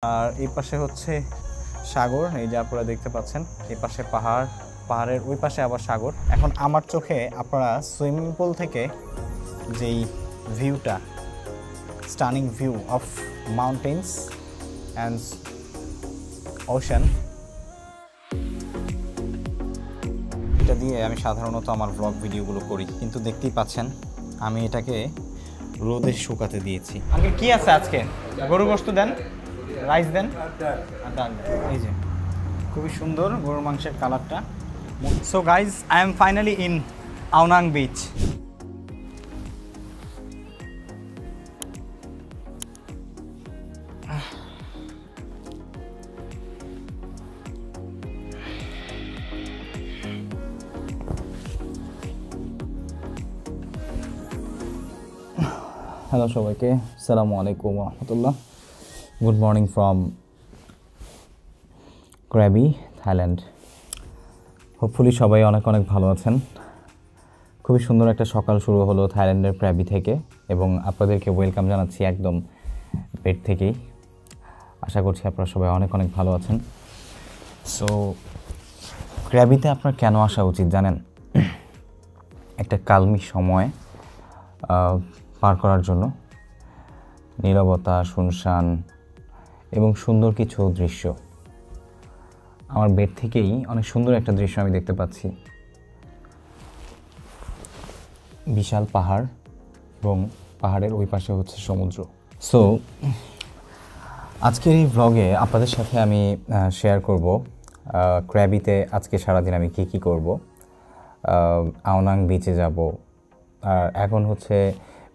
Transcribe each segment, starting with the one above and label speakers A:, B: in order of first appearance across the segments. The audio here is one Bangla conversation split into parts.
A: আর এই পাশে হচ্ছে সাগর, এই যে আপনারা দেখতে পাচ্ছেন। এই পাশে পাহাড়, পাহাড়ের ওই পাশে আবার সাগর। এখন আমার চোখে আপনারা সুইমিং পুল থেকে যেই ভিউটা, stunning view of mountains and ocean, এটা দিয়ে আমি সাধারণত আমার ব্লগ ভিডিওগুলো করি, কিন্তু দেখতেই পাচ্ছেন আমি এটাকে রোদে শুকাতে দিয়েছি। আগে কি আছে আজকে? গরু গোশত দেন, রাইস দেন আর ডাল। এই যে খুবই সুন্দর গরুর মাংসের কালারটা। So guys, I am finally in Ao Nang beach. Hello সবাইকে, আসসালামু আলাইকুম ওয়া রাহমাতুল্লাহ। Good morning from Krabi, Thailand. Hopefully সবাই অনেক অনেক ভালো আছেন। খুবই সুন্দর একটা সকাল শুরু হলো থাইল্যান্ডের ক্র্যাবি থেকে, এবং আপনাদেরকে ওয়েলকাম জানাচ্ছি একদম বেড থেকেই। আশা করছি আপনারা সবাই অনেক অনেক ভালো আছেন। সো ক্র্যাবিতে আপনার কেন আসা উচিত জানেন? একটা কালমি সময় পার করার জন্য, নীরবতা, শুনশান এবং সুন্দর কিছু দৃশ্য। আমার বেড থেকেই অনেক সুন্দর একটা দৃশ্য আমি দেখতে পাচ্ছি। বিশাল পাহাড় এবং পাহাড়ের ওই পাশে হচ্ছে সমুদ্র। সো আজকের এই ভ্লগে আপনাদের সাথে আমি শেয়ার করব ক্র্যাবিতে আজকে সারাদিন আমি কি করব। আওনাং বিচে যাব, আর এখন হচ্ছে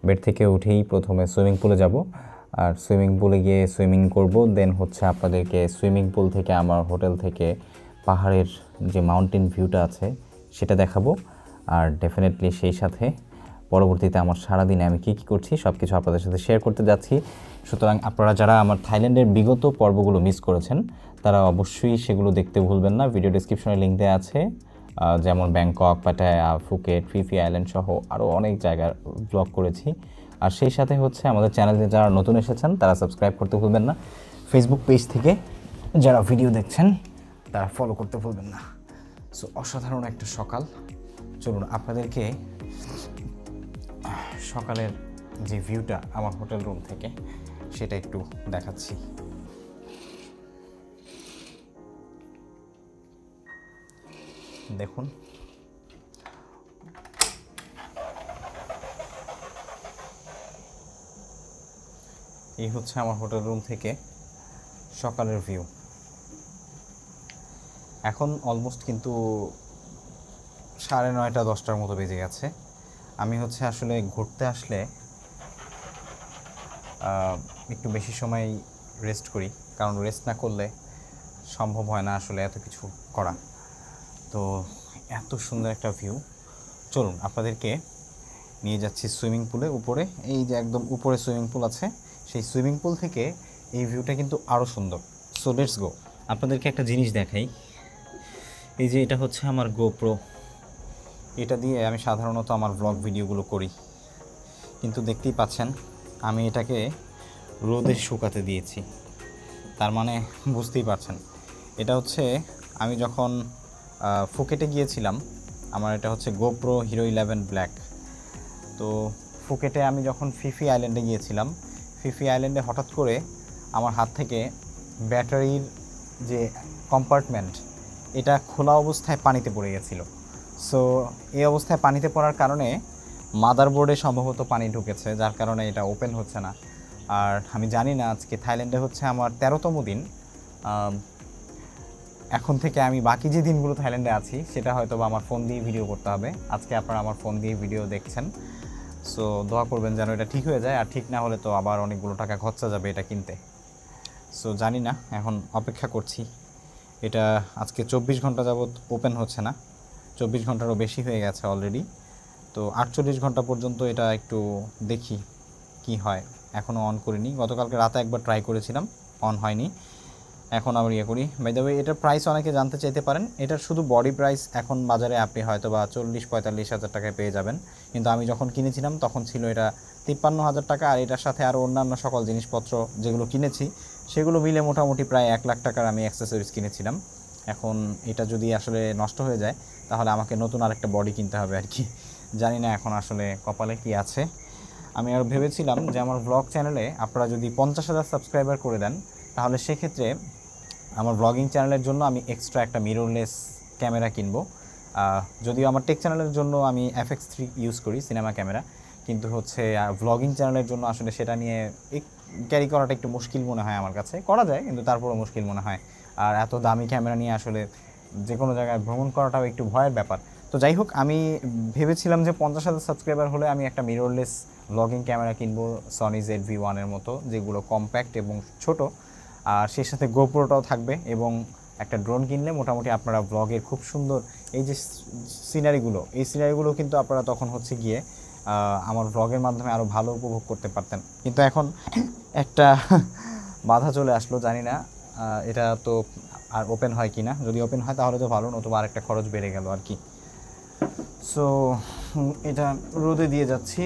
A: বেড থেকে উঠেই প্রথমে সুইমিং পুলে যাব, আর সুইমিং পুলে গিয়ে সুইমিং করব। দেন হচ্ছে আপনাদেরকে সুইমিং পুল থেকে আমার হোটেল থেকে পাহাড়ের যে মাউন্টেন ভিউটা আছে সেটা দেখাবো। আর ডেফিনেটলি সেই সাথে পরবর্তীতে আমার সারাদিনে আমি কী করছি সব কিছু আপনাদের সাথে শেয়ার করতে যাচ্ছি। সুতরাং আপনারা যারা আমার থাইল্যান্ডের বিগত পর্বগুলো মিস করেছেন তারা অবশ্যই সেগুলো দেখতে ভুলবেন না। ভিডিও ডেসক্রিপশনে লিঙ্ক দেওয়া আছে, যেমন Bangkok, Pattaya, Phuket, Phi Phi island সহ আরও অনেক জায়গার ব্লগ করেছি। আর সেই সাথে হচ্ছে আমাদের চ্যানেলে যারা নতুন এসেছেন তারা সাবস্ক্রাইব করতে ভুলবেন না। ফেসবুক পেজ থেকে যারা ভিডিও দেখছেন তারা ফলো করতে ভুলবেন না। সো অসাধারণ একটা সকাল। চলুন আপনাদেরকে সকালের যে ভিউটা আমার হোটেল রুম থেকে সেটা একটু দেখাচ্ছি। দেখুন, এই হচ্ছে আমার হোটেল রুম থেকে সকালের ভিউ। এখন অলমোস্ট কিন্তু 9:30 10টার মতো বেজে গেছে। আমি হচ্ছে আসলে ঘুরতে আসলে একটু বেশি সময় রেস্ট করি, কারণ রেস্ট না করলে সম্ভব হয় না আসলে এত কিছু করা। তো এত সুন্দর একটা ভিউ। চলুন আপনাদেরকে নিয়ে যাচ্ছি সুইমিং পুলে। উপরে এই যে একদম উপরে সুইমিং পুল আছে, সেই সুইমিং পুল থেকে এই ভিউটা কিন্তু আরও সুন্দর। So let's go. আপনাদেরকে একটা জিনিস দেখাই। এই যে এটা হচ্ছে আমার গোপ্রো, এটা দিয়ে আমি সাধারণত আমার ব্লগ ভিডিওগুলো করি, কিন্তু দেখতেই পাচ্ছেন আমি এটাকে রোদে শুকাতে দিয়েছি। তার মানে বুঝতেই পারছেন, এটা হচ্ছে আমি যখন ফুকেটে গিয়েছিলাম, আমার এটা হচ্ছে গোপ্রো হিরো 11 ব্ল্যাক। তো ফুকেটে আমি যখন ফিফি আইল্যান্ডে গিয়েছিলাম, ফিফি আইল্যান্ডে হঠাৎ করে আমার হাত থেকে ব্যাটারির যে কম্পার্টমেন্ট এটা খোলা অবস্থায় পানিতে পড়ে গেছিলো। সো এই অবস্থায় পানিতে পড়ার কারণে মাদারবোর্ডে সম্ভবত পানি ঢুকেছে, যার কারণে এটা ওপেন হচ্ছে না। আর আমি জানি না, আজকে থাইল্যান্ডে হচ্ছে আমার 13তম দিন। এখন থেকে আমি বাকি যে দিনগুলো থাইল্যান্ডে আছি সেটা হয়তো বা আমার ফোন দিয়ে ভিডিও করতে হবে। আজকে আপনারা আমার ফোন দিয়ে ভিডিও দেখছেন, সো দোয়া করবেন যেন এটা ঠিক হয়ে যায়। আর ঠিক না হলে তো আবার অনেকগুলো টাকা খরচা যাবে এটা কিনতে। সো জানি না, এখন অপেক্ষা করছি। এটা আজকে 24 ঘন্টা যাবৎ ওপেন হচ্ছে না, 24 ঘন্টারও বেশি হয়ে গেছে অলরেডি। তো 48 ঘন্টা পর্যন্ত এটা একটু দেখি কি হয়। এখনও অন করিনি, গতকালকে রাতে একবার ট্রাই করেছিলাম, অন হয়নি। এখন আবার করি। বাই দ্য ওয়ে, এটার প্রাইস অনেকে জানতে চাইতে পারেন। এটার শুধু বডি প্রাইস এখন বাজারে আপনি হয়তো বা 40-45 হাজার টাকায় পেয়ে যাবেন, কিন্তু আমি যখন কিনেছিলাম তখন ছিল এটা 53,000 টাকা। আর এটার সাথে আরও অন্যান্য সকল জিনিসপত্র যেগুলো কিনেছি সেগুলো মিলে মোটামুটি প্রায় 1 লাখ টাকার আমি অ্যাক্সেসরিজ কিনেছিলাম। এখন এটা যদি আসলে নষ্ট হয়ে যায় তাহলে আমাকে নতুন আরেকটা বডি কিনতে হবে আর কি। জানি না এখন আসলে কপালে কি আছে। আমি আর ভেবেছিলাম যে আমার ব্লগ চ্যানেলে আপনারা যদি 50,000 সাবস্ক্রাইবার করে দেন তাহলে সেক্ষেত্রে আমার ব্লগিং চ্যানেলের জন্য আমি এক্সট্রা একটা মিররলেস ক্যামেরা কিনবো। যদিও আমার টেক চ্যানেলের জন্য আমি FX3 ইউজ করি সিনেমা ক্যামেরা, কিন্তু হচ্ছে ব্লগিং চ্যানেলের জন্য আসলে সেটা নিয়ে ক্যারি করাটা একটু মুশকিল মনে হয় আমার কাছে। করা যায় কিন্তু তারপরও মুশকিল মনে হয়। আর এত দামি ক্যামেরা নিয়ে আসলে যে কোনো জায়গায় ভ্রমণ করাটাও একটু ভয়ের ব্যাপার। তো যাই হোক, আমি ভেবেছিলাম যে 50,000 সাবস্ক্রাইবার হলে আমি একটা মিররলেস ব্লগিং ক্যামেরা কিনবো সনি ZV-1 এর মতো, যেগুলো কম্প্যাক্ট এবং ছোট, আর সেই সাথে গোপ্রোটাও থাকবে। এবং একটা ড্রোন কিনলে মোটামুটি আপনারা ব্লগের খুব সুন্দর এই যে সিনারিগুলো কিন্তু আপনারা তখন হচ্ছে গিয়ে আমার ব্লগের মাধ্যমে আরও ভালো উপভোগ করতে পারতেন। কিন্তু এখন একটা বাধা চলে আসলো, জানি না এটা তো আর ওপেন হয় কি না। যদি ওপেন হয় তাহলে তো ভালো, নতুবা আরেকটা খরচ বেড়ে গেল আর কি। সো এটা রোদে দিয়ে যাচ্ছি।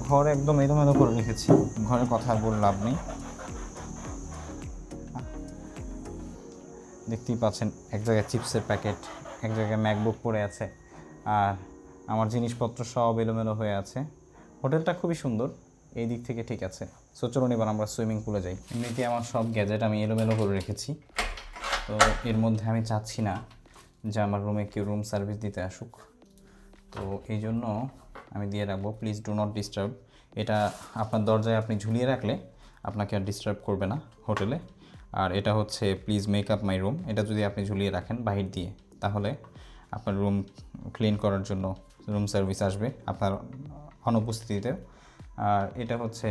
A: ঘর একদম এলোমেলো করে রেখেছি, ঘরের কথা বলে লাভ নেই। দেখতেই পাচ্ছেন এক জায়গায় চিপসের প্যাকেট, এক জায়গায় ম্যাকবুক পড়ে আছে, আর আমার জিনিসপত্র সব এলোমেলো হয়ে আছে। হোটেলটা খুবই সুন্দর, এই দিক থেকে ঠিক আছে। সো চলুন এবার আমরা সুইমিং পুলে যাই। এমনিতে আমার সব গ্যাজেট আমি এলোমেলো করে রেখেছি, তো এর মধ্যে আমি চাচ্ছি না যে আমার রুমে কেউ রুম সার্ভিস দিতে আসুক, তো এই জন্য আমি দিয়ে রাখবো প্লিজ ডু নট ডিস্টার্ব। এটা আপনার দরজায় আপনি ঝুলিয়ে রাখলে আপনাকে আর ডিস্টার্ব করবে না হোটেলে। আর এটা হচ্ছে please make up my room, এটা যদি আপনি ঝুলিয়ে রাখেন বাহির দিয়ে তাহলে আপনার রুম ক্লিন করার জন্য রুম সার্ভিস আসবে আপনার অনুপস্থিতিতে। আর এটা হচ্ছে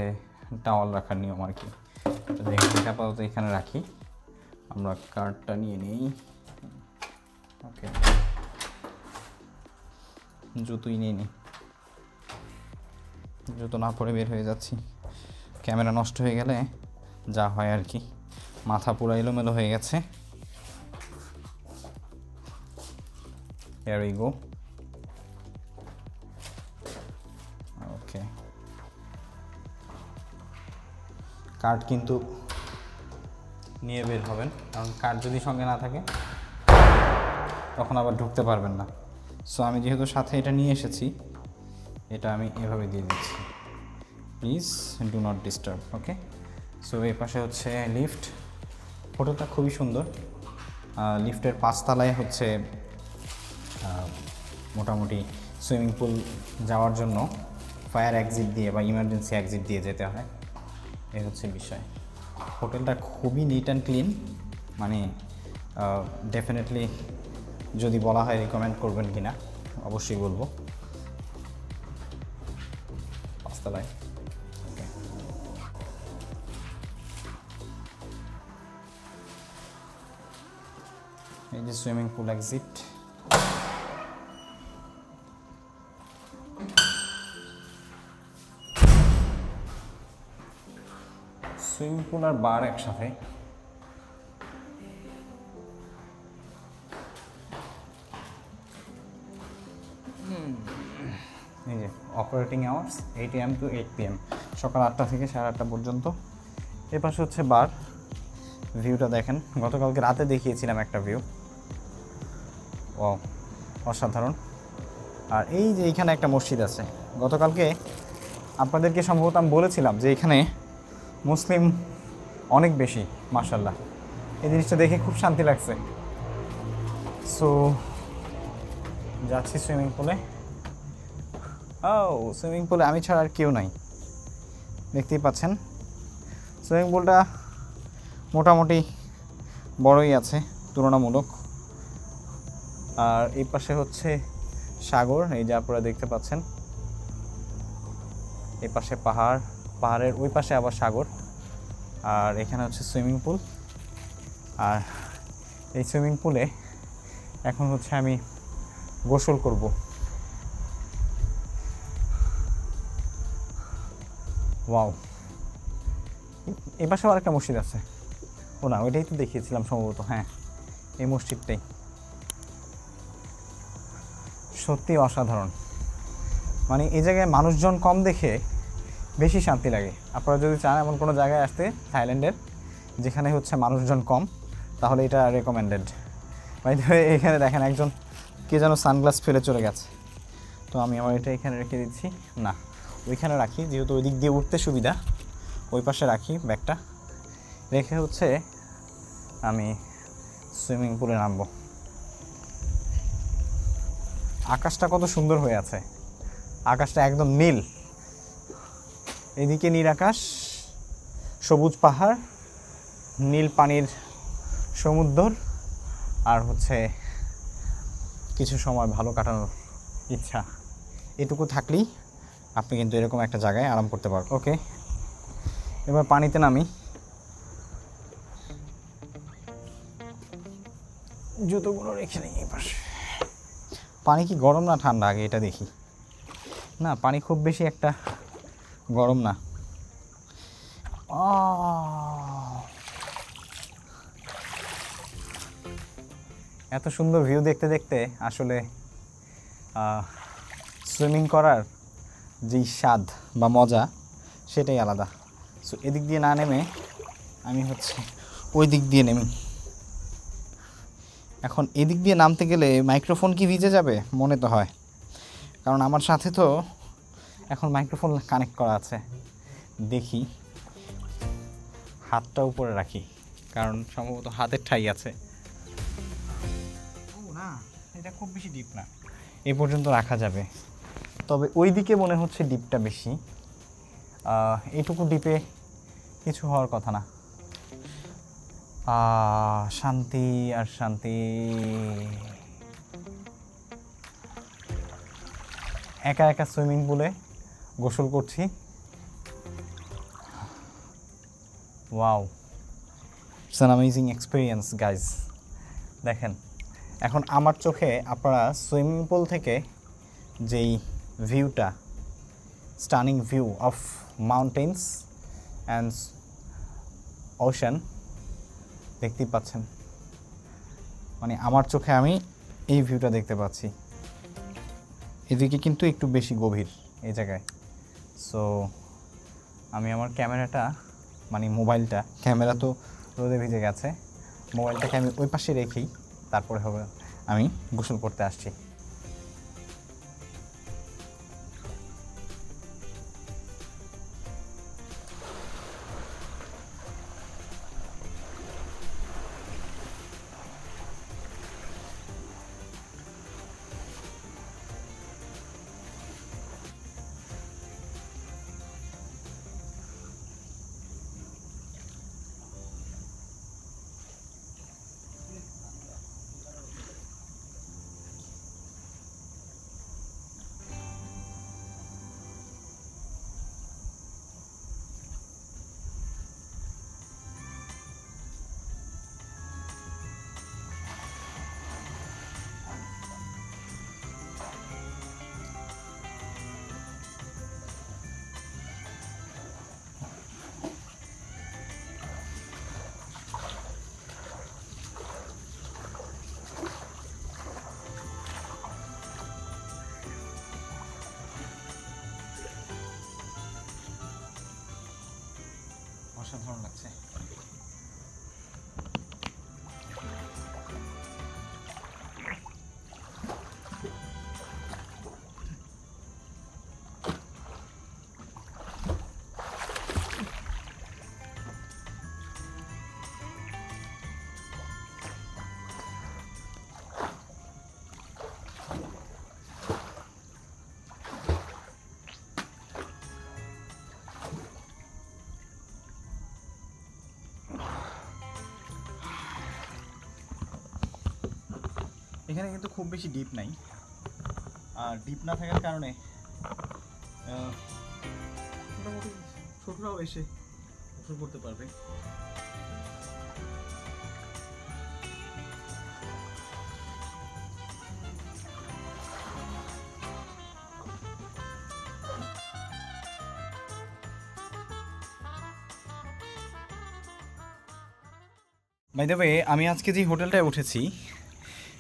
A: টাওয়াল রাখার নিয়ম আর কি। তো এটা আপাতত এখানে রাখি, আমরা কার্ডটা নিয়ে নিই। ওকে, জুতোই নিয়ে নিই, জুতো না পরে বের হয়ে যাচ্ছি। ক্যামেরা নষ্ট হয়ে গেলে যা হয় আর কি, মাথা পুরো এলোমেলো হয়ে গেছে। Here we go. Okay, card কিন্তু নিয়ে বের হবেন, কারণ কার্ড যদি সঙ্গে না থাকে তখন আবার ঢুকতে পারবেন না। সো আমি যেহেতু সাথে এটা নিয়ে এসেছি, এটা আমি এভাবে দিয়ে দিচ্ছি, please do not disturb. Okay, so এই পাশে হচ্ছে লিফট। হোটেলটা খুবই সুন্দর। লিফটের 5 তলায় হচ্ছে মোটামুটি সুইমিং পুল যাওয়ার জন্য ফায়ার এক্সিট দিয়ে বা ইমার্জেন্সি এক্সিট দিয়ে যেতে হয়, এই হচ্ছে বিষয়। হোটেলটা খুবই নিট অ্যান্ড ক্লিন, মানে ডেফিনেটলি যদি বলা হয় রিকমেন্ড করবেন কি না অবশ্যই বলবো। 5 তলায়। এই যে swimming pool exit. Swimming pool আর বার একসাথে। এই যে operating hours 8 AM to 8 PM, সকাল 8টা থেকে 8:30 পর্যন্ত। এ পাশে হচ্ছে বার। ভিউটা দেখেন, গতকালকে রাতে দেখিয়েছিলাম একটা ভিউ, ও অসাধারণ। আর এই যে এইখানে একটা মসজিদ আছে, গতকালকে আপনাদেরকে সম্ভবত আমি বলেছিলাম যে এখানে মুসলিম অনেক বেশি, মাশাআল্লাহ। এই জিনিসটা দেখে খুব শান্তি লাগছে। সো যাচ্ছি সুইমিং পুলে। সুইমিং পুলে আমি ছাড়া আর কেউ নাই, দেখতেই পাচ্ছেন। সুইমিং পুলটা মোটামুটি বড়ই আছে তুলনামূলক। আর এই পাশে হচ্ছে সাগর, এই যে আপনারা দেখতে পাচ্ছেন। এই পাশে পাহাড়, পাহাড়ের ওই পাশে আবার সাগর। আর এখানে হচ্ছে সুইমিং পুল। আর এই সুইমিং পুলে এখন হচ্ছে আমি গোসল করব। ওয়াও, এই পাশেও আরেকটা মসজিদ আছে। ও না, ওইটাই তো দেখিয়েছিলাম সম্ভবত। হ্যাঁ, এই মসজিদটাই সত্যি অসাধারণ। মানে এই জায়গায় মানুষজন কম দেখে বেশি শান্তি লাগে। আপনারা যদি চান এমন কোনো জায়গায় আসতে থাইল্যান্ডের, যেখানে হচ্ছে মানুষজন কম, তাহলে এটা রেকমেন্ডেড। বাই দ্য ওয়ে এখানে দেখেন একজন কে যেন সানগ্লাস ফেলে চলে গেছে, তো আমি আমার এটা এখানে রেখে দিচ্ছি। না, ওইখানে রাখি, যেহেতু ওই দিক দিয়ে উঠতে সুবিধা, ওই পাশে রাখি ব্যাগটা রেখে হচ্ছে আমি সুইমিং পুলে নামবো। আকাশটা কত সুন্দর হয়ে আছে, আকাশটা একদম নীল, এদিকে নীল আকাশ, সবুজ পাহাড়, নীল পানির সমুদ্র, আর হচ্ছে কিছু সময় ভালো কাটানোর ইচ্ছা। এটুকু থাকলেই আপনি কিন্তু এরকম একটা জায়গায় আরাম করতে পারবেন। ওকে, এবার পানিতে নামি। জুতোগুলো রেখে নিই এই পাশে। পানি কি গরম না ঠান্ডা আগে এটা দেখি। না, পানি খুব বেশি একটা গরম না। এত সুন্দর ভিউ দেখতে দেখতে আসলে সুইমিং করার যেই স্বাদ বা মজা সেটাই আলাদা। সো এদিক দিয়ে না নেমে আমি হচ্ছে ওই দিক দিয়ে নেমি। এখন এদিক দিয়ে নামতে গেলে মাইক্রোফোন কি ভিজে যাবে মনে তো হয়, কারণ আমার সাথে তো এখন মাইক্রোফোন কানেক্ট করা আছে। দেখি, হাতটা উপরে রাখি, কারণ সম্ভবত হাতের ঠাই আছে। ও না, এটা খুব বেশি ডিপ না, এই পর্যন্ত রাখা যাবে। তবে ওই দিকে মনে হচ্ছে ডিপটা বেশি, এইটুকু ডিপে কিছু হওয়ার কথা না। শান্তি আর শান্তি। একা একা সুইমিং পুলে গোসল করছি। Wow, it's an amazing experience guys. দেখেন, এখন আমার চোখে আপনারা সুইমিং পুল থেকে যেই ভিউটা, stunning view of mountains and ocean দেখতেই পাচ্ছেন। মানে আমার চোখে আমি এই ভিউটা দেখতে পাচ্ছি। এদিকে কিন্তু একটু বেশি গভীর এই জায়গায়। সো আমি আমার ক্যামেরাটা, মানে মোবাইলটা, ক্যামেরা তো রোদে ভিজে গেছে, মোবাইলটাকে আমি ওই পাশে রেখেই তারপরে হবে আমি গোসল করতে আসছি। অসাধারণ লাগছে। এখানে কিন্তু খুব বেশি ডিপ নাই, আর ডিপ না থাকার কারণে মোটামুটি ছোটরাও এসে গোসল করতে পারবে। বাই দ্য ওয়ে, আমি আজকে যে হোটেলটায় উঠেছি,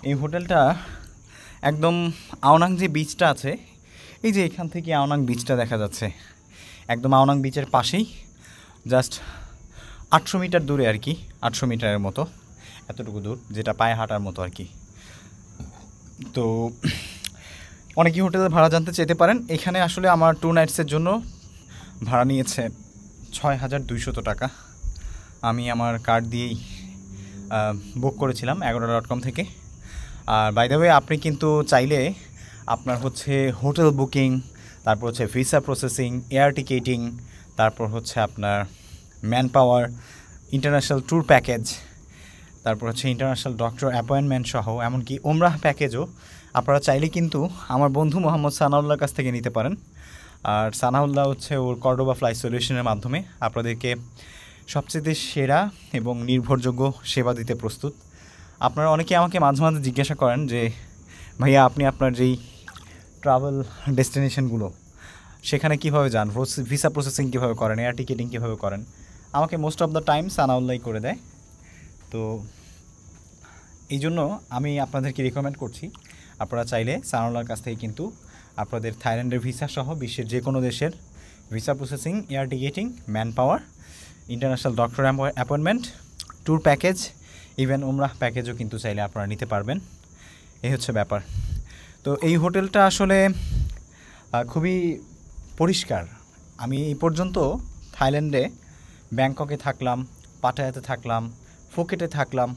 A: এই হোটেলটা একদম আওনাং যে বিচটা আছে, এই যে এখান থেকে আওনাং বিচটা দেখা যাচ্ছে, একদম আওনাং বিচের পাশেই, জাস্ট 800 মিটার দূরে আর কি, 800 মিটারের মতো, এতটুকু দূর, যেটা পায়ে হাঁটার মতো আর কি। তো অনেকেই হোটেলের ভাড়া জানতে চাইতে পারেন। এখানে আসলে আমার 2 নাইটসের জন্য ভাড়া নিয়েছে 6200 টাকা। আমি আমার কার্ড দিয়েই বুক করেছিলাম agoda.com থেকে। আর বাই দ্য ওয়ে, আপনি কিন্তু চাইলে আপনার হচ্ছে হোটেল বুকিং, তারপর হচ্ছে ভিসা প্রসেসিং, এয়ার টিকেটিং, তারপর হচ্ছে আপনার man power, international tour package, তারপর হচ্ছে ইন্টারন্যাশনাল ডক্টর অ্যাপয়েন্টমেন্ট সহ এমনকি ওমরাহ প্যাকেজও আপনারা চাইলে কিন্তু আমার বন্ধু মোহাম্মদ সানাউল্লাহর কাছ থেকে নিতে পারেন। আর সানাউল্লাহ হচ্ছে ওর কর্ডোবা ফ্লাই সলিউশনের মাধ্যমে আপনাদেরকে সবচেয়ে সেরা এবং নির্ভরযোগ্য সেবা দিতে প্রস্তুত। আপনারা অনেকে আমাকে মাঝে মাঝে জিজ্ঞাসা করেন যে ভাইয়া, আপনি আপনার যেই ট্রাভেল ডেস্টিনেশনগুলো সেখানে কীভাবে যান, ভিসা প্রসেসিং কীভাবে করেন, এয়ার টিকেটিং কীভাবে করেন, আমাকে most of the time Sanaullah করে দেয়। তো এই জন্য আমি আপনাদেরকে রিকমেন্ড করছি, আপনারা চাইলে সানাউল্লাহর কাছ থেকে কিন্তু আপনাদের থাইল্যান্ডের ভিসা সহ বিশ্বের যে কোনো দেশের visa processing, air ticketing, man power, international doctor appointment, tour package, even উমরাহ প্যাকেজও কিন্তু চাইলে আপনারা নিতে পারবেন। এই হচ্ছে ব্যাপার। তো এই হোটেলটা আসলে খুবই পরিষ্কার। আমি এই পর্যন্ত থাইল্যান্ডে ব্যাংককে থাকলাম, পাটায়াতে থাকলাম, ফুকেটে থাকলাম,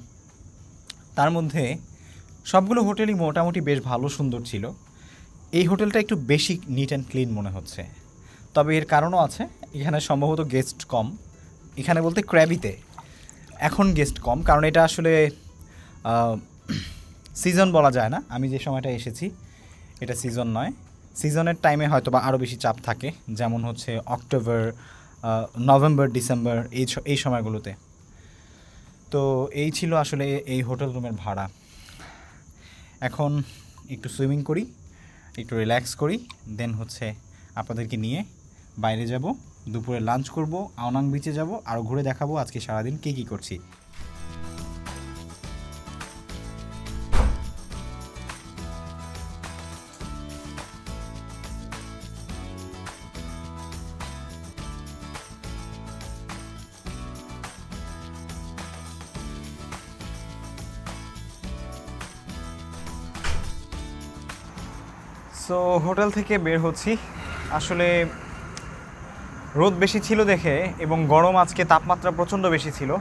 A: তার মধ্যে সবগুলো হোটেলই মোটামুটি বেশ ভালো সুন্দর ছিল। এই হোটেলটা একটু বেশি নিট অ্যান্ড ক্লিন মনে হচ্ছে, তবে এর কারণও আছে। এখানে সম্ভবত গেস্ট কম, এখানে বলতে ক্র্যাবিতে এখন গেস্ট কম, কারণ এটা আসলে সিজন বলা যায় না। আমি যে সময়টা এসেছি এটা সিজন নয়, সিজনের টাইমে হয়তো বা আরও বেশি চাপ থাকে, যেমন হচ্ছে অক্টোবর, নভেম্বর, ডিসেম্বর, এই সময়গুলোতে। তো এই ছিল আসলে এই হোটেল রুমের ভাড়া। এখন একটু সুইমিং করি, একটু রিল্যাক্স করি, দেন হচ্ছে আপনাদেরকে নিয়ে বাইরে যাব, দুপুরে লাঞ্চ করব, আওনাং বিচে যাব, আর ঘুরে দেখাবো আজকে সারাদিন কী করছি। সো হোটেল থেকে বের হচ্ছি। আসলে রোদ বেশি ছিল দেখে এবং গরম, আজকে তাপমাত্রা প্রচণ্ড বেশি ছিল,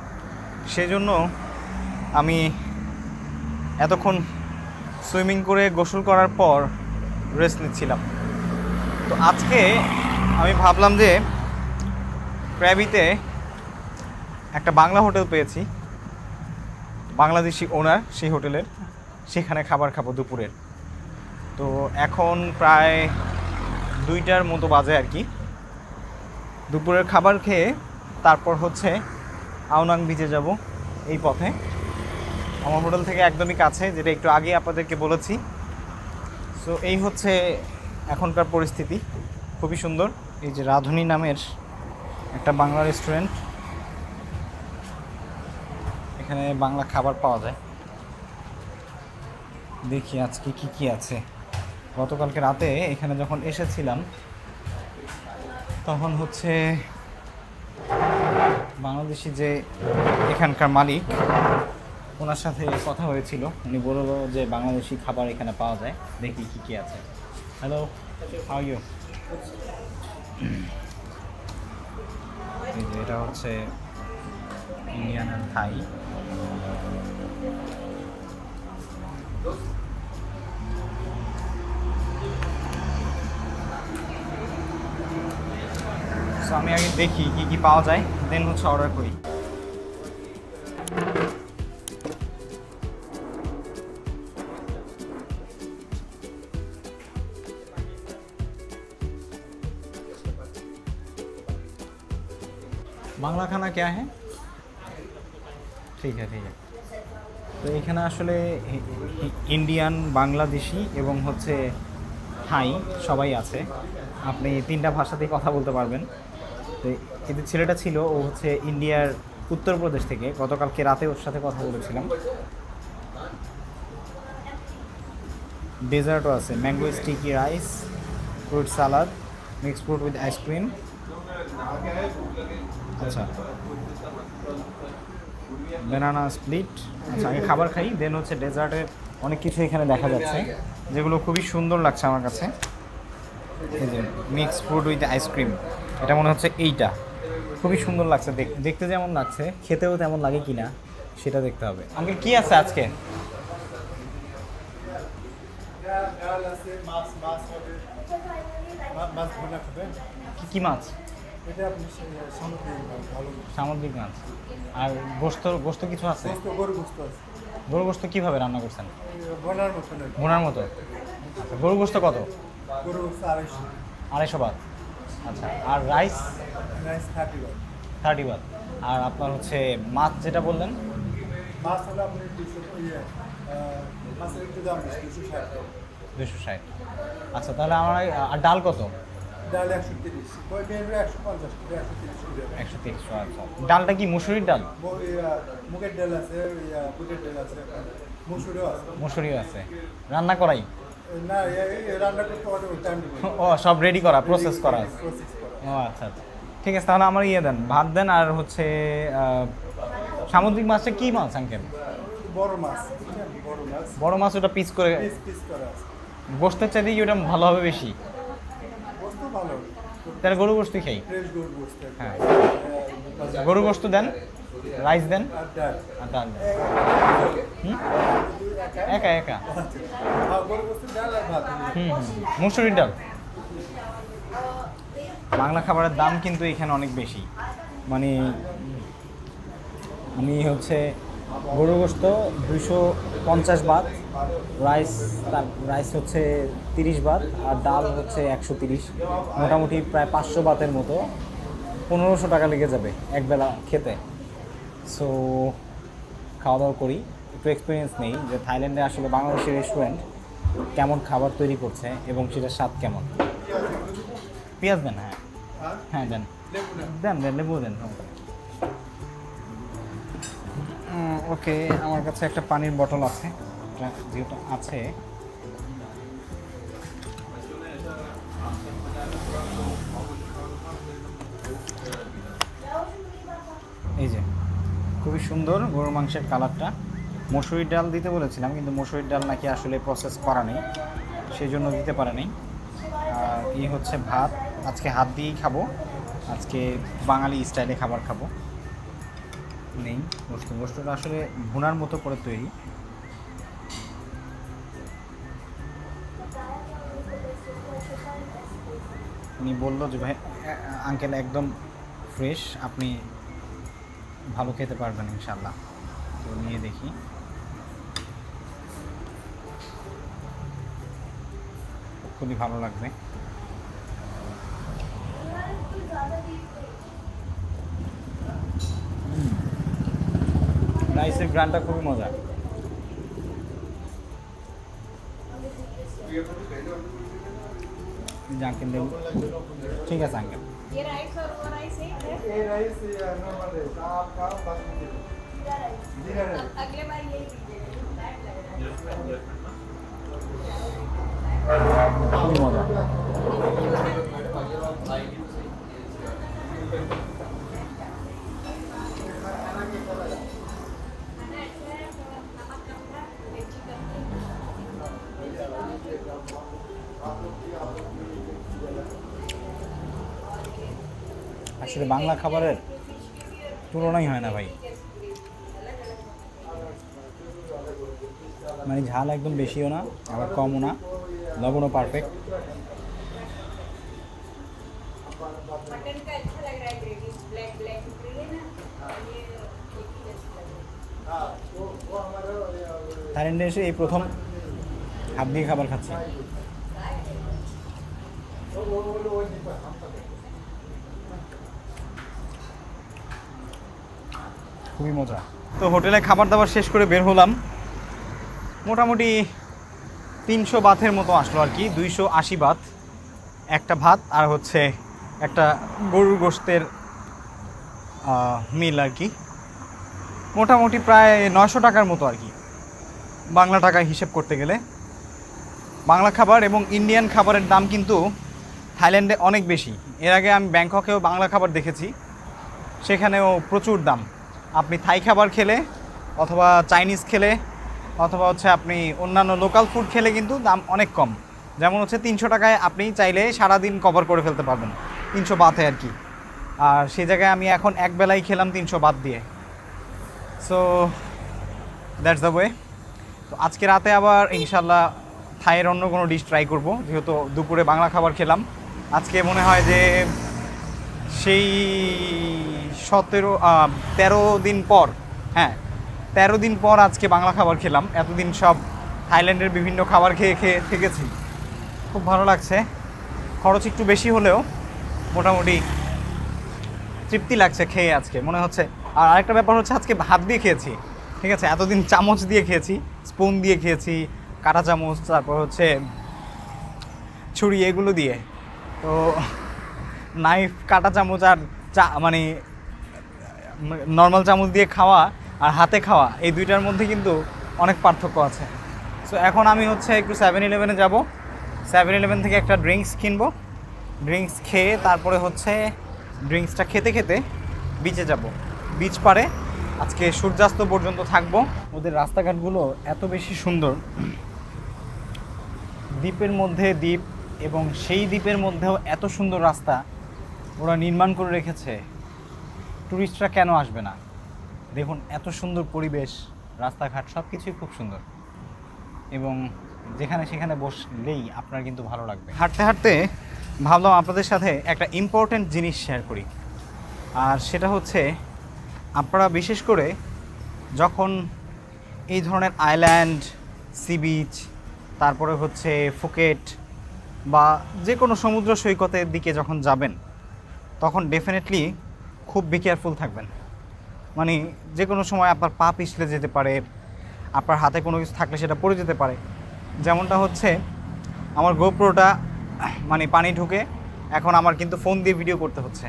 A: সেজন্য আমি এতক্ষণ সুইমিং করে গোসল করার পর রেস্ট নিচ্ছিলাম। তো আজকে আমি ভাবলাম যে ক্র্যাবিতে একটা বাংলা হোটেল পেয়েছি, বাংলাদেশি ওনার সেই হোটেলের, সেখানে খাবার খাবো দুপুরের। তো এখন প্রায় 2টার মতো বাজে আর কি। দুপুরের খাবার খেয়ে তারপর হচ্ছে আওনাং বিচে যাব এই পথে। আমার হোটেল থেকে একদমই কাছে, যেটা একটু আগে আপনাদেরকে বলেছি। সো এই হচ্ছে এখনকার পরিস্থিতি, খুবই সুন্দর। এই যে রাধুনী নামের একটা বাংলা রেস্টুরেন্ট, এখানে বাংলা খাবার পাওয়া যায়। দেখি আজকে কি আছে। গতকালকে রাতে এখানে যখন এসেছিলাম তখন হচ্ছে বাংলাদেশি যে এখানকার মালিক, ওনার সাথে কথা হয়েছিল। উনি বলল যে বাংলাদেশি খাবার এখানে পাওয়া যায়, দেখি কি আছে। Hello, how you? এটা হচ্ছে ইন্ডিয়ান অ্যান্ড থাই। সো আমি আগে দেখি কি পাওয়া যায়, দেন হচ্ছে অর্ডার করি। বাংলা খানা क्या है? ঠিক আছে। তো এখানে আসলে ইন্ডিয়ান, বাংলাদেশি এবং হচ্ছে থাই সবাই আছে। আপনি 3টা ভাষাতেই কথা বলতে পারবেন। তো এদের ছেলেটা ছিল, ও হচ্ছে ইন্ডিয়ার উত্তরপ্রদেশ থেকে। গতকালকে রাতে ওর সাথে কথা বলেছিলাম। ডেজার্টও আছে, mango sticky rice, fruit salad, mix fruit with ice cream. আচ্ছা, ব্যানানা স্প্লিট। আচ্ছা আগে খাবার খাই, দেন হচ্ছে ডেজার্টের অনেক কিছু এখানে দেখা যাচ্ছে যেগুলো খুবই সুন্দর লাগছে আমার কাছে। এই যে মিক্স ফ্রুট উইথ আইসক্রিম, এটা মনে হচ্ছে এইটা খুবই সুন্দর লাগছে, দেখতে যেমন লাগছে খেতেও তেমন লাগে কিনা সেটা দেখতে হবে। আঙ্কেল কি আছে আজকে? কি মাছ? সামুদ্রিক মাছ। আর গোস্ত কিছু আছে? গরু গোস্ত কিভাবে রান্না করছেন? ভুনার মতো। আচ্ছা গরু গোস্ত কত? 250 বাত। আচ্ছা আর রাইস? 30 বাত। আর আপনার হচ্ছে মাছ যেটা বললেন?
B: মাছ হলো আপনি
A: 260। আচ্ছা তাহলে আমার আর ডাল কত?
B: ডাল 130,
A: 130। আচ্ছা ডালটা কি মুসুরির ডাল?
B: মুগের ডাল আছে, বুটের ডাল আছে,
A: মুসুরিও আছে। রান্না করাই?
B: না, রান্না করতে অনেক টাইম দিবে।
A: ও সব রেডি করা, প্রসেস করা। ও আচ্ছা আচ্ছা ঠিক আছে, তাহলে আমার দেন, ভাত দেন। আর হচ্ছে সামুদ্রিক মাছটা কি মাছ আঙ্কেল?
B: বড় মাছ।
A: বড় মাছ, ওটা পিস করা আছে। গোস্তের চাইতে কি ওটা ভালো হবে বেশি? তাহলে গরু গোস্তই খাই। হ্যাঁ গরু গোস্ত দেন, রাইস দেন আর ডাল দেন। একা একা মুসুরির ডাল। বাংলা খাবারের দাম কিন্তু এখানে অনেক বেশি, মানে আমি হচ্ছে গরু গোস্ত 250 বাত, রাইস হচ্ছে 30 বাত, আর ডাল হচ্ছে 130, মোটামুটি প্রায় 500 বাতের মতো, 1500 টাকা লেগে যাবে একবেলা খেতে। সো খাওয়া দাওয়া করি, একটু এক্সপিরিয়েন্স নেই যে থাইল্যান্ডে আসলে বাংলাদেশি রেস্টুরেন্ট কেমন খাবার তৈরি করছে এবং সেটার স্বাদ কেমন। পেঁয়াজ দেন? হ্যাঁ হ্যাঁ দেন দেন দেন, লেবু দেন। ওকে, আমার কাছে একটা পানির বটল আছে, যেহেতু আছে। এই যে খুবই সুন্দর গরুর মাংসের কালারটা। মসুরির ডাল দিতে বলেছিলাম, কিন্তু মসুরির ডাল নাকি আসলে প্রসেস করা নেই, সেই জন্য দিতে পারে নেই। আর এই হচ্ছে ভাত, আজকে হাত দিয়েই খাবো, আজকে বাঙালি স্টাইলে খাবার খাবো। নেই গোস্তটা আসলে ভুনার মতো করে তৈরি। উনি বললো যে ভাই আঙ্কেল একদম ফ্রেশ, আপনি ভালো খেতে পারবেন ইনশাল্লাহ। তো নিয়ে দেখি। খুবই ভালো লাগবে। রাইসের গ্রানটা খুবই মজা। আঙ্কেল দেব, ঠিক আছে আঙ্কেল।
C: ये राइस और वो राइस एक है?
B: ये राइस नॉर्मल राइस, आपका बासमती जीरा राइस।
C: अगले बार यही दीजिएगा।
A: খুবই মজা। আসলে বাংলা খাবারের তুলনাই হয় না ভাই, মানে ঝাল একদম বেশিও না আবার কমও না, লবণও পারফেক্ট।
C: मटन का अच्छा लग रहा है ग्रेवी, ब्लैक ब्लैक निकली है ना, ये एक ही अच्छा लग रहा है।
A: থাইল্যান্ডে এসে এই প্রথম হাত দিয়ে খাবার খাচ্ছি। খুবই মজা। তো হোটেলে খাবার দাবার শেষ করে বের হলাম, মোটামুটি 300 বাথের মতো আসলো আর কি, 280 বাথ একটা ভাত, আর হচ্ছে একটা গরুর গোশতের মিল আর কি, মোটামুটি প্রায় 900 টাকার মতো আর কি বাংলা টাকায় হিসেব করতে গেলে। বাংলা খাবার এবং ইন্ডিয়ান খাবারের দাম কিন্তু থাইল্যান্ডে অনেক বেশি। এর আগে আমি ব্যাংককেও বাংলা খাবার দেখেছি, সেখানেও প্রচুর দাম। আপনি থাই খাবার খেলে অথবা চাইনিজ খেলে অথবা হচ্ছে আপনি অন্যান্য লোকাল ফুড খেলে কিন্তু দাম অনেক কম। যেমন হচ্ছে 300 টাকায় আপনি চাইলে সারাদিন কভার করে ফেলতে পারবেন, 300 বাতে আর কি। আর সেই জায়গায় আমি এখন এক বেলাই খেলাম 300 বাত দিয়ে। So that's the way. তো আজকে রাতে আবার ইনশাল্লাহ থাইয়ের অন্য কোনো ডিশ ট্রাই করব, যেহেতু দুপুরে বাংলা খাবার খেলাম। আজকে মনে হয় যে সেই 13 দিন পর, হ্যাঁ 13 দিন পর আজকে বাংলা খাবার খেলাম। এতদিন সব থাইল্যান্ডের বিভিন্ন খাবার খেয়ে খেয়ে থেকেছি, খুব ভালো লাগছে। খরচ একটু বেশি হলেও মোটামুটি তৃপ্তি লাগছে খেয়ে আজকে মনে হচ্ছে। আর আরেকটা ব্যাপার হচ্ছে আজকে হাত দিয়ে খেয়েছি, ঠিক আছে। এতদিন চামচ দিয়ে খেয়েছি, স্পুন দিয়ে খেয়েছি, কাঁটা চামচ, তারপর হচ্ছে ছুরি, এগুলো দিয়ে। তো নাইফ, কাঁটা চামচ আর মানে নর্মাল চামচ দিয়ে খাওয়া আর হাতে খাওয়া, এই দুইটার মধ্যে কিন্তু অনেক পার্থক্য আছে। সো এখন আমি হচ্ছে একটু 7-Eleven যাব, 7-Eleven থেকে একটা ড্রিঙ্কস কিনবো। ড্রিঙ্কস খেয়ে তারপরে হচ্ছে ড্রিঙ্কসটা খেতে খেতে বিচে যাব। বিচ পারে আজকে সূর্যাস্ত পর্যন্ত থাকবো। ওদের রাস্তাঘাটগুলো এত বেশি সুন্দর, দ্বীপের মধ্যে দ্বীপ এবং সেই দ্বীপের মধ্যেও এত সুন্দর রাস্তা ওরা নির্মাণ করে রেখেছে। টুরিস্টরা কেন আসবে না? দেখুন এত সুন্দর পরিবেশ, রাস্তাঘাট সব কিছুই খুব সুন্দর, এবং যেখানে সেখানে বসলেই আপনার কিন্তু ভালো লাগবে। হাঁটতে হাঁটতে ভাবলাম আপনাদের সাথে একটা ইম্পর্ট্যান্ট জিনিস শেয়ার করি, আর সেটা হচ্ছে আপনারা বিশেষ করে যখন এই ধরনের আইল্যান্ড, সি বিচ, তারপরে হচ্ছে ফুকেট বা যে কোনো সমুদ্র সৈকতের দিকে যখন যাবেন, তখন ডেফিনেটলি খুব বি কেয়ারফুল থাকবেন। মানে যে কোনো সময় আপনার পা পিছলে যেতে পারে, আপনার হাতে কোনো কিছু থাকলে সেটা পড়ে যেতে পারে। যেমনটা হচ্ছে আমার গোপ্রোটা মানে পানি ঢুকে এখন আমার কিন্তু ফোন দিয়ে ভিডিও করতে হচ্ছে।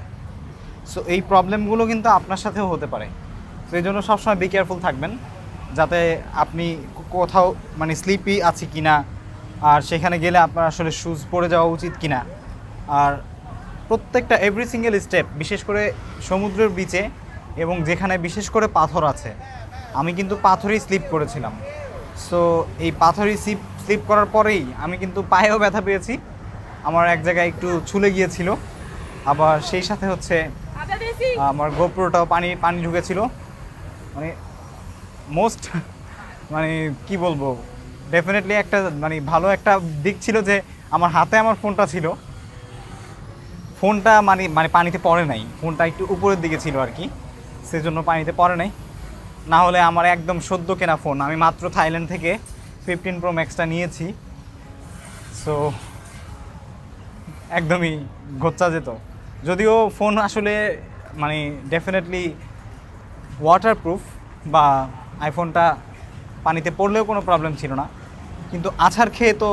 A: সো এই প্রবলেমগুলো কিন্তু আপনার সাথেও হতে পারে। তো এই জন্য সবসময় বি কেয়ারফুল থাকবেন, যাতে আপনি কোথাও মানে স্লিপি আছে কি না, আর সেখানে গেলে আপনার আসলে শুজ পরে যাওয়া উচিত কি না। আর প্রত্যেকটা এভরি সিঙ্গেল স্টেপ, বিশেষ করে সমুদ্রের বিচে এবং যেখানে বিশেষ করে পাথর আছে, আমি কিন্তু পাথরেই স্লিপ করেছিলাম। সো এই পাথরেই স্লিপ করার পরেই আমি কিন্তু পায়েও ব্যথা পেয়েছি, আমার এক জায়গায় একটু ছুলে গিয়েছিল, আবার সেই সাথে হচ্ছে আমার গোপ্রোটাও পানি ঢুকেছিল। মানে মোস্ট মানে কি বলবো, ডেফিনেটলি একটা মানে ভালো একটা দিক ছিল যে আমার হাতে আমার ফোনটা ছিল, ফোনটা মানে পানিতে পড়ে নাই, ফোনটা একটু উপরের দিকে ছিল আর কি, সেজন্য পানিতে পড়ে নাই। না হলে আমার একদম সদ্য কেনা ফোন, আমি মাত্র থাইল্যান্ড থেকে 15 Pro Maxটা নিয়েছি, সো একদমই গোচ্চা যেত। যদিও ফোন আসলে মানে ডেফিনেটলি ওয়াটারপ্রুফ, বা আইফোনটা পানিতে পড়লেও কোনো প্রবলেম ছিল না, কিন্তু আছাড় খেয়ে তো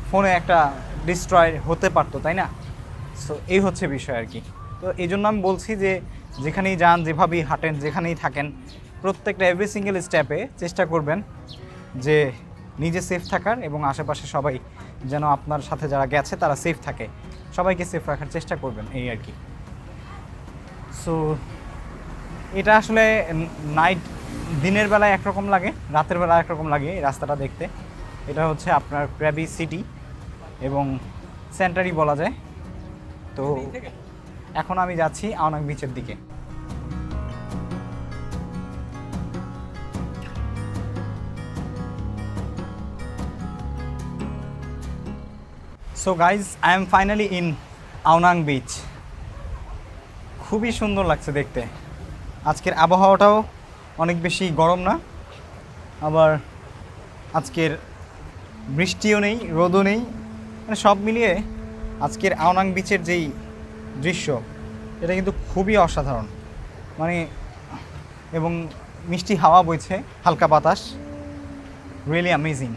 A: ফোনে একটা ডিস্ট্রয় হতে পারতো, তাই না? সো এই হচ্ছে বিষয় আর কি। তো এই জন্য আমি বলছি যে যেখানেই যান, যেভাবেই হাঁটেন, যেখানেই থাকেন, প্রত্যেকটা এভরি সিঙ্গেল স্টেপে চেষ্টা করবেন যে নিজে সেফ থাকার, এবং আশেপাশে সবাই যেন আপনার সাথে যারা গেছে তারা সেফ থাকে, সবাইকে সেফ রাখার চেষ্টা করবেন, এই আর কি। সো এটা আসলে দিনের বেলায় একরকম লাগে, রাতের বেলা একরকম লাগে এই রাস্তাটা দেখতে। এটা হচ্ছে আপনার ক্র্যাবি সিটি এবং সেন্টারই বলা যায়। তো এখন আমি যাচ্ছি আওনাং বিচের দিকে। So guys, I am finally in Ao Nang beach. খুবই সুন্দর লাগছে দেখতে। আজকের আবহাওয়াটাও অনেক বেশি গরম না, আবার আজকের বৃষ্টিও নেই, রোদও নেই, মানে সব মিলিয়ে আজকের আওনাং বিচের যেই দৃশ্য, এটা কিন্তু খুবই অসাধারণ। মানে এবং মিষ্টি হাওয়া বইছে, হালকা বাতাস, রিয়েলি অ্যামেজিং।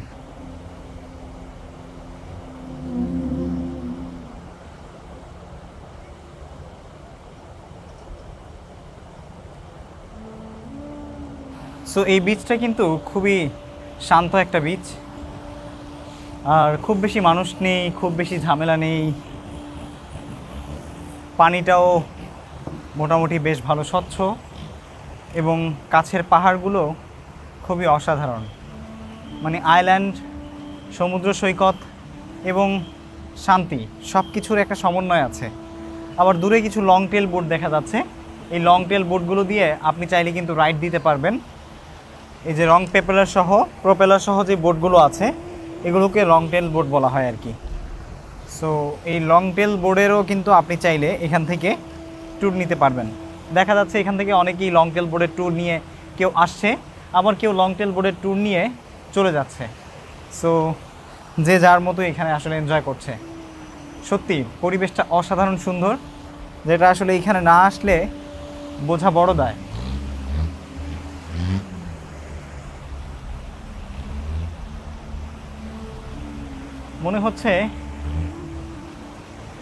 A: সো এই বিচটা কিন্তু খুবই শান্ত একটা বিচ, আর খুব বেশি মানুষ নেই, খুব বেশি ঝামেলা নেই, পানিটাও মোটামুটি বেশ ভালো স্বচ্ছ, এবং কাছের পাহাড়গুলো খুবই অসাধারণ। মানে আইল্যান্ড, সমুদ্র সৈকত এবং শান্তি সব কিছুর একটা সমন্বয় আছে। আবার দূরে কিছু লং টেল বোট দেখা যাচ্ছে। এই লং টেল বোটগুলো দিয়ে আপনি চাইলে কিন্তু রাইড দিতে পারবেন। এই যে প্রপেলার সহ যে বোটগুলো আছে এগুলোকে লং টেল বোট বলা হয় আর কি। সো এই লং টেল বোর্ডেরও কিন্তু আপনি চাইলে এখান থেকে ট্যুর নিতে পারবেন। দেখা যাচ্ছে এখান থেকে অনেকেই লং টেল বোর্ডের ট্যুর নিয়ে কেউ আসছে, আবার কেউ লং টেল বোর্ডের ট্যুর নিয়ে চলে যাচ্ছে। সো যে যার মতো এখানে আসলে এনজয় করছে। সত্যি পরিবেশটা অসাধারণ সুন্দর, যেটা আসলে এখানে না আসলে বোঝা বড় দায়। মনে হচ্ছে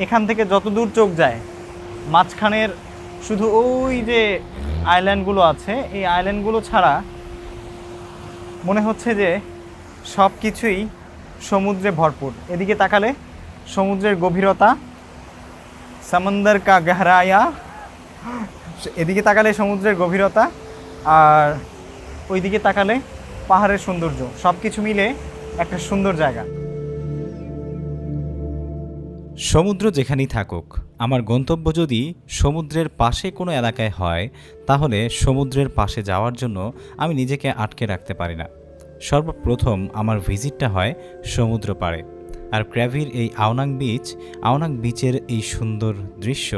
A: এখান থেকে যত দূর চোখ যায় মাঝখানের শুধু ওই যে আইল্যান্ডগুলো আছে, এই আইল্যান্ডগুলো ছাড়া মনে হচ্ছে যে সব কিছুই সমুদ্রে ভরপুর। এদিকে তাকালে সমুদ্রের গভীরতা, সমুদ্র কা গহরায়া, এদিকে তাকালে সমুদ্রের গভীরতা, আর ওইদিকে তাকালে পাহাড়ের সৌন্দর্য, সব কিছু মিলে একটা সুন্দর জায়গা।
D: সমুদ্র যেখানেই থাকুক, আমার গন্তব্য যদি সমুদ্রের পাশে কোনো এলাকায় হয়, তাহলে সমুদ্রের পাশে যাওয়ার জন্য আমি নিজেকে আটকে রাখতে পারি না। সর্বপ্রথম আমার ভিজিটটা হয় সমুদ্র পাড়ে। আর ক্র্যাভির এই আওনাং বিচের এই সুন্দর দৃশ্য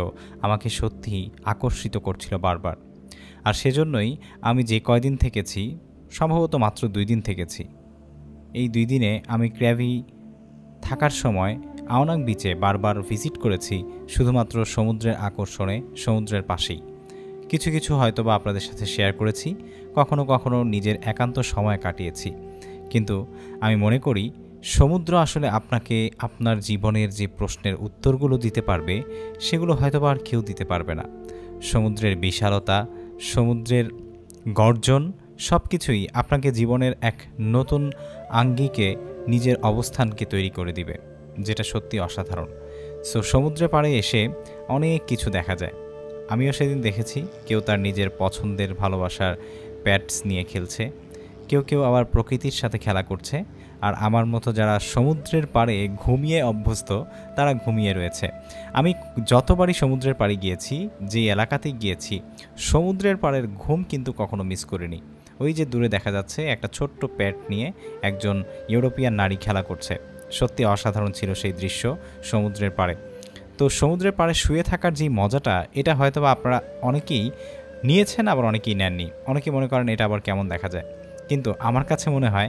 D: আমাকে সত্যিই আকর্ষিত করছিল বারবার। আর সেজন্যই আমি যে কয়দিন থেকেছি, সম্ভবত মাত্র 2 দিন থেকেছি, এই 2 দিনে আমি ক্র্যাভি থাকার সময় আওনাং বিচে বারবার ভিজিট করেছি শুধুমাত্র সমুদ্রের আকর্ষণে, সমুদ্রের পাশেই। কিছু কিছু হয়তো বা আপনাদের সাথে শেয়ার করেছি, কখনো কখনো নিজের একান্ত সময় কাটিয়েছি। কিন্তু আমি মনে করি সমুদ্র আসলে আপনাকে আপনার জীবনের যে প্রশ্নের উত্তরগুলো দিতে পারবে, সেগুলো হয়তো বা আর কেউ দিতে পারবে না। সমুদ্রের বিশালতা, সমুদ্রের গর্জন সব কিছুই আপনাকে জীবনের এক নতুন আঙ্গিকে, নিজের অবস্থানকে তৈরি করে দিবে, যেটা সত্যি অসাধারণ। সো সমুদ্রে পাড়ে এসে অনেক কিছু দেখা যায়। আমিও সেদিন দেখেছি কেউ তার নিজের পছন্দের ভালোবাসার প্যাটস নিয়ে খেলছে, কেউ আবার প্রকৃতির সাথে খেলা করছে, আর আমার মতো যারা সমুদ্রের পাড়ে ঘুমিয়ে অভ্যস্ত তারা ঘুমিয়ে রয়েছে। আমি যতবারই সমুদ্রের পাড়ে গিয়েছি, যে এলাকাতেই গিয়েছি, সমুদ্রের পাড়ের ঘুম কিন্তু কখনো মিস করিনি। ওই যে দূরে দেখা যাচ্ছে একটা ছোট্ট প্যাট নিয়ে একজন ইউরোপিয়ান নারী খেলা করছে। সত্যি অসাধারণ ছিল সেই দৃশ্য সমুদ্রের পাড়ে। তো সমুদ্রের পাড়ে শুয়ে থাকার যে মজাটা, এটা হয়তো বা আপনারা অনেকেই নিয়েছেন, আবার অনেকেই নেননি। অনেকে মনে করেন এটা আবার কেমন দেখা যায়, কিন্তু আমার কাছে মনে হয়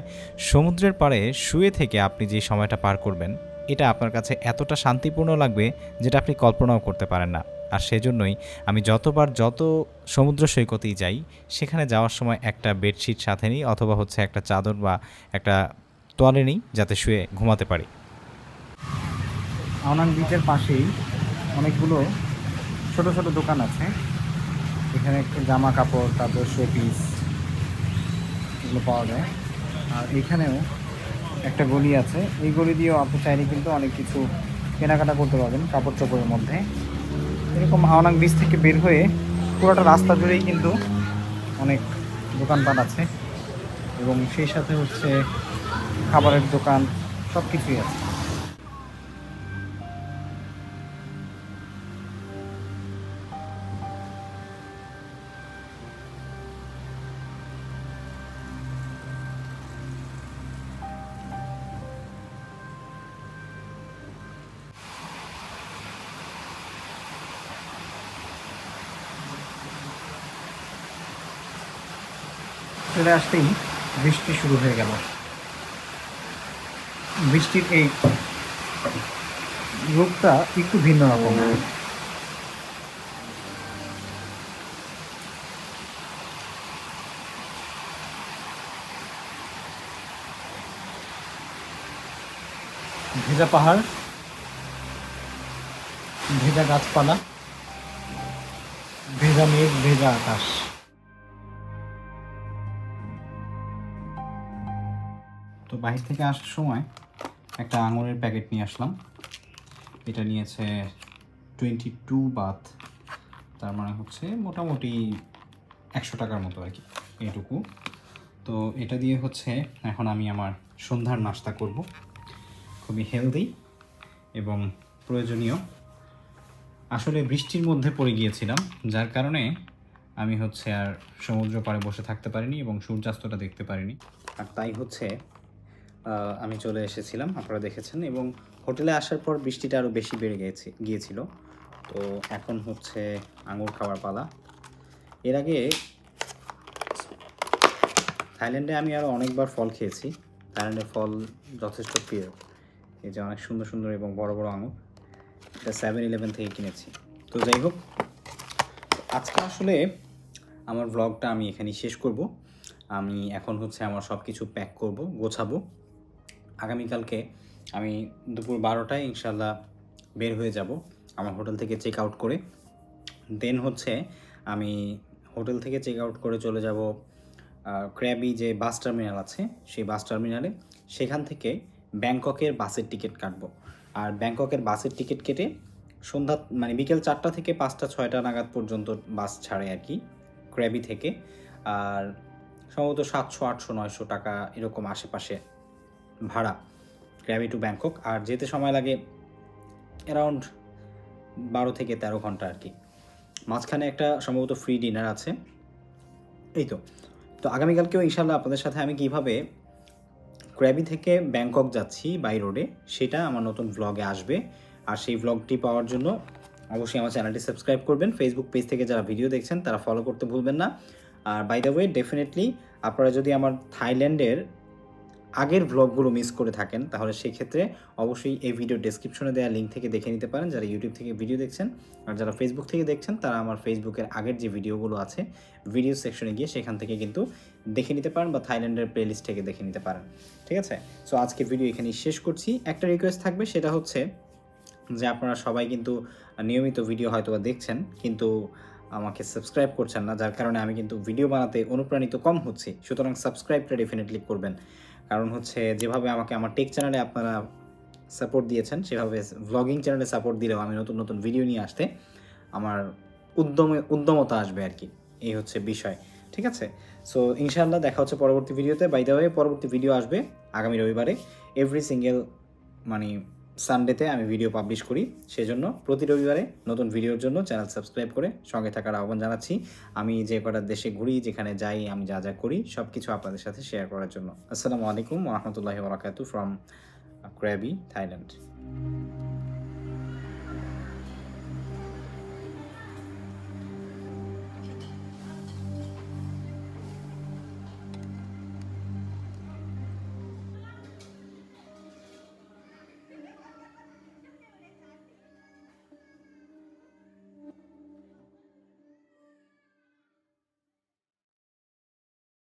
D: সমুদ্রের পাড়ে শুয়ে থেকে আপনি যে সময়টা পার করবেন, এটা আপনার কাছে এতটা শান্তিপূর্ণ লাগবে যেটা আপনি কল্পনাও করতে পারেন না। আর সেজন্যই আমি যত সমুদ্র সৈকতেই যাই, সেখানে যাওয়ার সময় একটা বেডশিট সাথে নিই, অথবা একটা চাদর বা একটা তোয়ালে নিই, যাতে শুয়ে ঘুমাতে পারি।
A: আওনাং বিচের পাশেই অনেকগুলো ছোট ছোট দোকান আছে। এখানে জামা কাপড়, তারপর শোপিস, এগুলো পাওয়া যায়। আর এখানেও একটা গলি আছে, এই গলি দিয়েও আপনি চাইলে কিন্তু অনেক কিছু কেনাকাটা করতে পারবেন কাপড় চোপড়ের মধ্যে। এরকম আওনাং বিচ থেকে বের হয়ে পুরোটা রাস্তা জুড়েই কিন্তু অনেক দোকানপাট আছে, এবং সেই সাথে খাবারের দোকান, সব কিছুই আছে। চলে আসতেই বৃষ্টি শুরু হয়ে গেল। বৃষ্টির এই রূপটা একটু ভিন্ন রকম। ভেজা পাহাড়, ভেজা গাছপালা, ভেজা মেঘ, ভেজা আকাশ। তো বাহির থেকে আসার সময় একটা আঙুরের প্যাকেট নিয়ে আসলাম। এটা নিয়েছে 22 বাত, তার মানে মোটামুটি 100 টাকার মতো আর কি, এইটুকু। তো এটা দিয়ে হচ্ছে এখন আমি আমার সন্ধ্যার নাস্তা করব, খুবই হেলদি এবং প্রয়োজনীয়। আসলে বৃষ্টির মধ্যে পড়ে গিয়েছিলাম, যার কারণে আমি হচ্ছে আর সমুদ্র পাড়ে বসে থাকতে পারিনি এবং সূর্যাস্তটা দেখতে পারিনি। আর তাই হচ্ছে আমি চলে এসেছিলাম, আপনারা দেখেছেন। এবং হোটেলে আসার পর বৃষ্টিটা আরও বেশি বেড়ে গিয়েছিল। তো এখন হচ্ছে আঙুর খাওয়ার পালা। এর আগে থাইল্যান্ডে আমি আরও অনেকবার ফল খেয়েছি। থাইল্যান্ডের ফল যথেষ্ট প্রিয়। এই যে অনেক সুন্দর সুন্দর এবং বড় বড় আঙুর, এটা 7-Eleven থেকে কিনেছি। তো যাই হোক, আজকে আসলে আমার ব্লগটা আমি এখানেই শেষ করব। আমি এখন হচ্ছে আমার সব কিছু প্যাক করব, গোছাবো। আগামীকালকে আমি দুপুর 12টায় ইনশাল্লাহ বের হয়ে যাব আমার হোটেল থেকে চেক আউট করে। দেন হচ্ছে আমি হোটেল থেকে চেক আউট করে চলে যাব ক্র্যাবি যে বাস টার্মিনাল আছে, সেই বাস টার্মিনালে। সেখান থেকে ব্যাংককের বাসের টিকিট কাটবো। আর ব্যাংককের বাসের টিকিট কেটে সন্ধ্যা মানে বিকেল 4টা থেকে 5টা-6টা নাগাদ পর্যন্ত বাস ছাড়ে আর কি ক্র্যাবি থেকে। আর সম্ভবত 700, 800, 900 টাকা এরকম আশেপাশে ভাড়া ক্র্যাবি টু ব্যাংকক। আর যেতে সময় লাগে অ্যারাউন্ড 12 থেকে 13 ঘন্টা আর কি। মাঝখানে একটা সম্ভবত ফ্রি ডিনার আছে। এই তো আগামীকালকেও ইনশাল্লাহ আপনাদের সাথে আমি কীভাবে ক্র্যাবি থেকে ব্যাংকক যাচ্ছি বাই রোডে, সেটা আমার নতুন ভ্লগে আসবে। আর সেই ভ্লগটি পাওয়ার জন্য অবশ্যই আমার চ্যানেলটি সাবস্ক্রাইব করবেন। ফেসবুক পেজ থেকে যারা ভিডিও দেখছেন তারা ফলো করতে ভুলবেন না। আর বাই দ্য ওয়ে, ডেফিনেটলি আপনারা যদি আমার থাইল্যান্ডের আগের ভ্লগগুলো মিস করে থাকেন, তাহলে সেক্ষেত্রে অবশ্যই এই ভিডিও ডেসক্রিপশনে দেওয়া লিঙ্ক থেকে দেখে নিতে পারেন, যারা ইউটিউব থেকে ভিডিও দেখছেন। আর যারা ফেসবুক থেকে দেখছেন তারা আমার ফেসবুকের আগের যে ভিডিওগুলো আছে ভিডিও সেকশনে গিয়ে সেখান থেকে কিন্তু দেখে নিতে পারেন, বা থাইল্যান্ডের প্লেলিস্ট থেকে দেখে নিতে পারেন। ঠিক আছে? সো আজকে ভিডিও এখানেই শেষ করছি। একটা রিকোয়েস্ট থাকবে, সেটা হচ্ছে যে আপনারা সবাই কিন্তু নিয়মিত ভিডিও হয়তো বা দেখছেন, কিন্তু আমাকে সাবস্ক্রাইব করছেন না, যার কারণে আমি কিন্তু ভিডিও বানাতে অনুপ্রাণিত কম হচ্ছি। সুতরাং সাবস্ক্রাইবটা ডেফিনেটলি করবেন। কারণ হচ্ছে যেভাবে আমাকে আমার টেক চ্যানেলে আপনারা সাপোর্ট দিয়েছেন, সেভাবে ভ্লগিং চ্যানেলে সাপোর্ট দিলেও আমি নতুন নতুন ভিডিও নিয়ে আসতে আমার উদ্যমতা আসবে আর কি। এই হচ্ছে বিষয়। ঠিক আছে? সো ইনশাআল্লাহ দেখা হচ্ছে পরবর্তী ভিডিওতে। বাই দ্য ওয়ে, পরবর্তী ভিডিও আসবে আগামী রবিবারে। এভরি সিঙ্গেল সানডেতে আমি ভিডিও পাবলিশ করি। সেজন্য প্রতি রবিবারে নতুন ভিডিওর জন্য চ্যানেল সাবস্ক্রাইব করে সঙ্গে থাকার আহ্বান জানাচ্ছি। আমি যে কটা দেশে ঘুরি, যেখানে যাই, আমি যা যা করি সব কিছু আপনাদের সাথে শেয়ার করার জন্য। আসসালামু আলাইকুম ওয়া রাহমাতুল্লাহি ওয়া বারাকাতুহু ফ্রম ক্র্যাবি, থাইল্যান্ড।